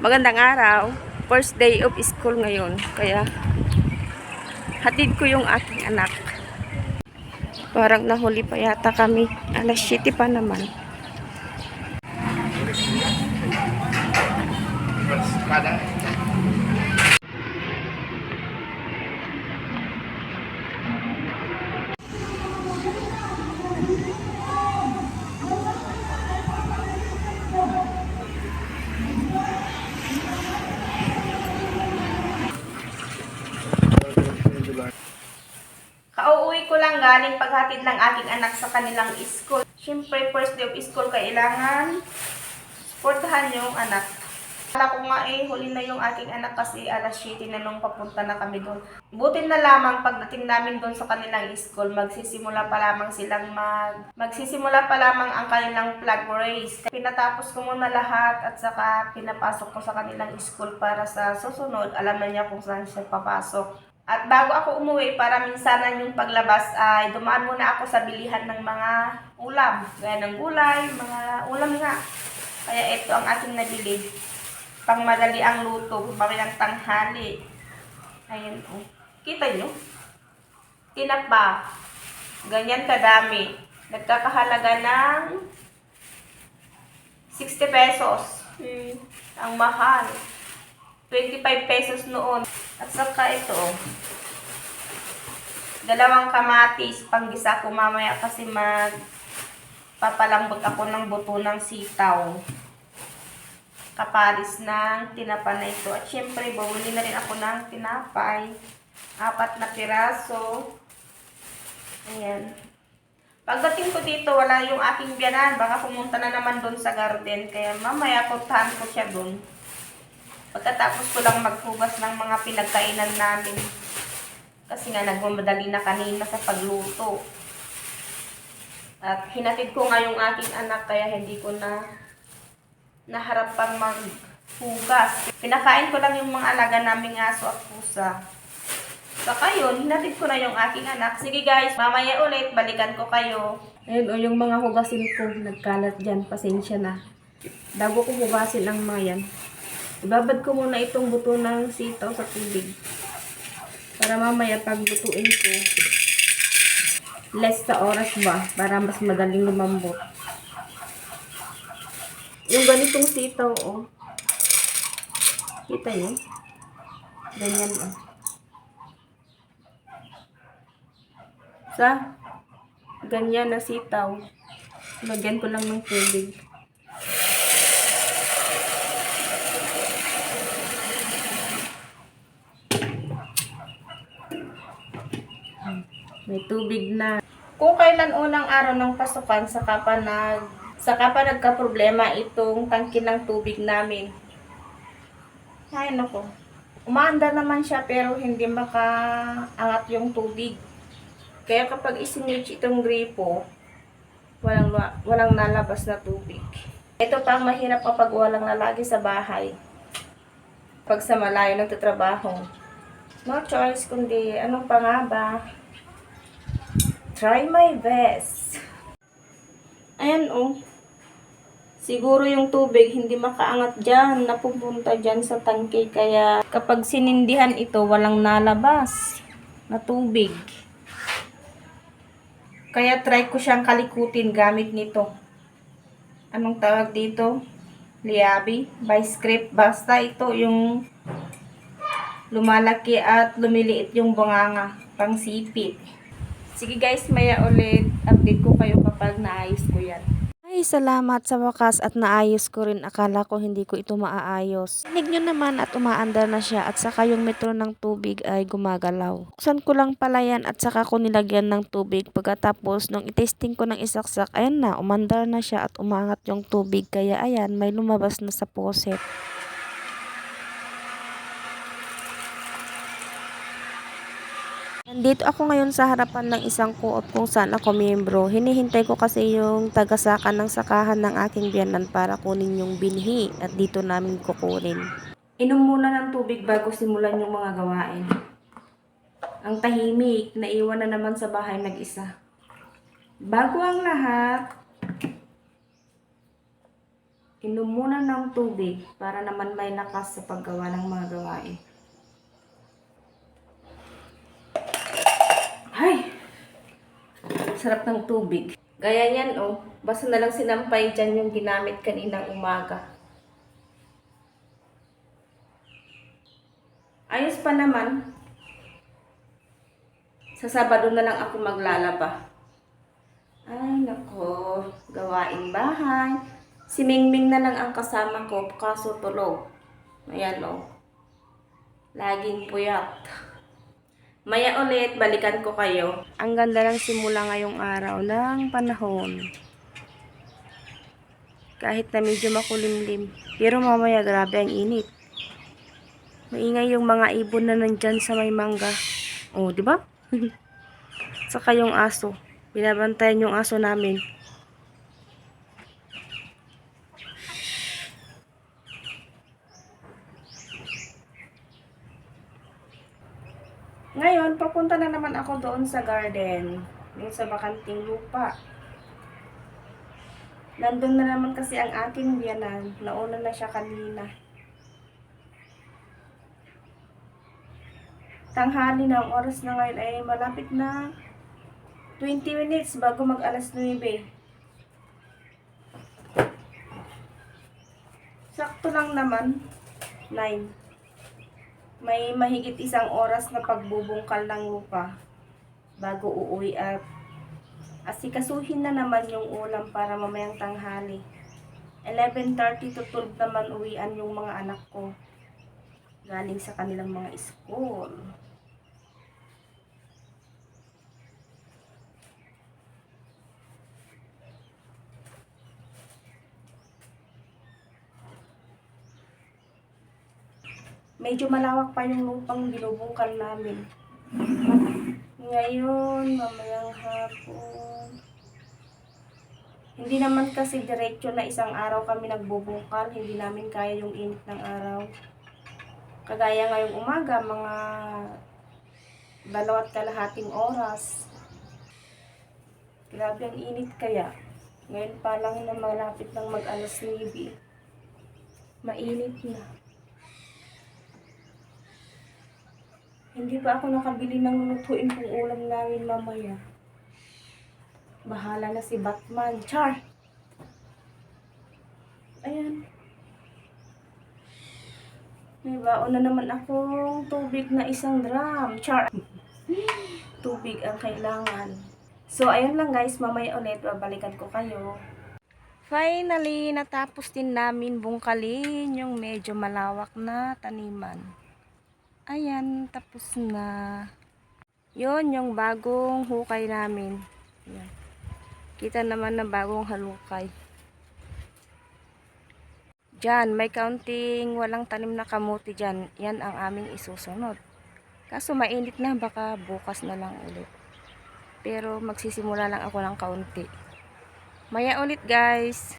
Magandang araw. First day of school ngayon. Kaya hatid ko yung aking anak. Parang nahuli pa yata kami. Alas 7 pa naman. Kauuwi ko lang galing paghatid ng aking anak sa kanilang school. Siyempre, first day of school, kailangan supportahan yung anak. Akala ko nga huli na yung aking anak kasi alas 7 na nung papunta na kami doon. Buti na lamang pagdating namin doon sa kanilang school, magsisimula pa lamang ang kanilang flag race. Pinatapos ko muna lahat at saka pinapasok ko sa kanilang school para sa susunod, alam na niya kung saan siya papasok. At bago ako umuwi, para minsanan yung paglabas, ay dumaan muna ako sa bilihan ng mga ulam. Gaya ng gulay, mga ulam nga. Kaya ito ang aking nabili. Pang madali ang luto, mamayang tanghali. Ayan o. Kita nyo? Tinapa. Ganyan kadami. Nagkakahalaga ng 60 pesos. Ang mahal. 25 pesos noon. At saka ito, dalawang kamatis, panggisa ko mamaya kasi papalambot ako ng buto ng sitaw. Kaparis ng tinapa na ito. At syempre, bumili na rin ako ng tinapay. 4 na piraso. Ayan. Pagdating ko dito, wala yung aking biyanan. Baka pumunta na naman doon sa garden. Kaya mamaya, puntahan ko siya doon. Pagkatapos ko lang maghugas ng mga pinagkainan namin. Kasi nga nagmamadali na kanina sa pagluto. At hinatid ko nga yung aking anak kaya hindi ko na naharap pang maghugas. Pinakain ko lang yung mga alaga naming aso at pusa. Saka yun, hinatid ko na yung aking anak. Sige guys, mamaya ulit, balikan ko kayo. Ayun o, yung mga hugasin ko, nagkalat dyan, pasensya na. Bago ko hugasin ang mga yan. Ibabad ko muna itong buto ng sitaw sa tubig. Para mamaya pag butuin ko, less sa oras ba? Para mas madaling lumambot. Yung ganitong sitaw, oh. Kita nyo? Ganyan, oh. Sa ganyan na sitaw, lagyan ko lang ng tubig. May tubig na. Kung kailan unang araw ng pasukan, saka pa nagka-problema itong tangke ng tubig namin. Ay, nako. Umaandar naman siya pero hindi makaangat yung tubig. Kaya kapag isinitch itong gripo, walang nalabas na tubig. Ito pa ang mahirap kapag walang lalaki sa bahay. Pag sa malayo nagtatrabaho. No choice kundi anong pa nga ba? Try my best. Ayan oh. Siguro yung tubig hindi makaangat dyan, napupunta dyan sa tangke. Kaya kapag sinindihan ito, walang nalabas na tubig. Kaya try ko siyang kalikutin gamit nito. Anong tawag dito? Liabi, vice grip. Basta ito yung lumalaki at lumiliit yung bunganga. Pang sipit. Sige guys, maya ulit update ko kayo kapag naayos ko yan. Ay, salamat sa wakas at naayos ko rin. Akala ko hindi ko ito maaayos. Tinig nyo naman at umaandar na siya at saka yung metro ng tubig ay gumagalaw. Buksan ko lang pala yan at saka ko nilagyan ng tubig. Pagkatapos nung itesting ko ng isaksak, ayan na, umandar na siya at umangat yung tubig. Kaya ayan, may lumabas na sa faucet. Nandito ako ngayon sa harapan ng isang co-op kung saan ako miyembro. Hinihintay ko kasi yung taga-saka ng sakahan ng aking biyanan para kunin yung binhi at dito namin kukunin. Inom muna ng tubig bago simulan yung mga gawain. Ang tahimik, naiwan na naman sa bahay nag-isa. Bago ang lahat, Inom muna ng tubig para naman may lakas sa paggawa ng mga gawain. Ay! Sarap ng tubig. Gaya yan, oh. Basta na lang sinampay dyan yung ginamit kaninang umaga. Ayos pa naman. Sa Sabado na lang ako maglalaba. Ay, nako. Gawain bahay. Si Mingming na lang ang kasama ko, kaso tulog. Ayan, oh. Laging puyat. Maya ulit, balikan ko kayo. Ang ganda ng simula ngayong araw ng panahon. Kahit na medyo makulimlim. Pero mamaya grabe ang init. Maingay yung mga ibon na nandyan sa may mangga. Oh, di ba? Saka yung aso. Binabantayan yung aso namin. Ngayon, papunta na naman ako doon sa garden. Yung sa bakanting lupa. Nandun na naman kasi ang aking biyanan. Nauna na siya kanina. Tanghali na, ang oras na ngayon ay malapit na 20 minutes bago mag alas 9. Sakto lang naman, 9. May mahigit isang oras na pagbubungkal ng lupa bago uuwi at asikasuhin na naman yung ulam para mamayang tanghali. 11:30 to 12 naman uwian yung mga anak ko. Galing sa kanilang mga school. Medyo malawak pa yung lupang binubungkal namin. Ngayon, mamayang hapon. Hindi naman kasi diretso na isang araw kami nagbubungkal. Hindi namin kaya yung init ng araw. Kagaya ngayong umaga, mga 2.5 oras. Grabe ang init kaya. Ngayon pa lang na malapit ng mag alas 9. Mainit na. Hindi pa ako nakabili ng lulutuin kong ulam namin mamaya. Bahala na si Batman. Char! Ayan. May baon na naman akong tubig na 1 drum. Char! Tubig ang kailangan. So, ayun lang guys. Mamaya ulit, babalikan ko kayo. Finally, natapos din namin bungkalin yung medyo malawak na taniman. Ayan, tapos na. Yun, yung bagong hukay namin. Ayan. Kita naman na bagong halukay. Diyan, may kaunting walang tanim na kamuti dyan. Yan ang aming isusunod. Kaso mainit na, baka bukas na lang ulit. Pero magsisimula lang ako ng kaunti. Maya ulit guys.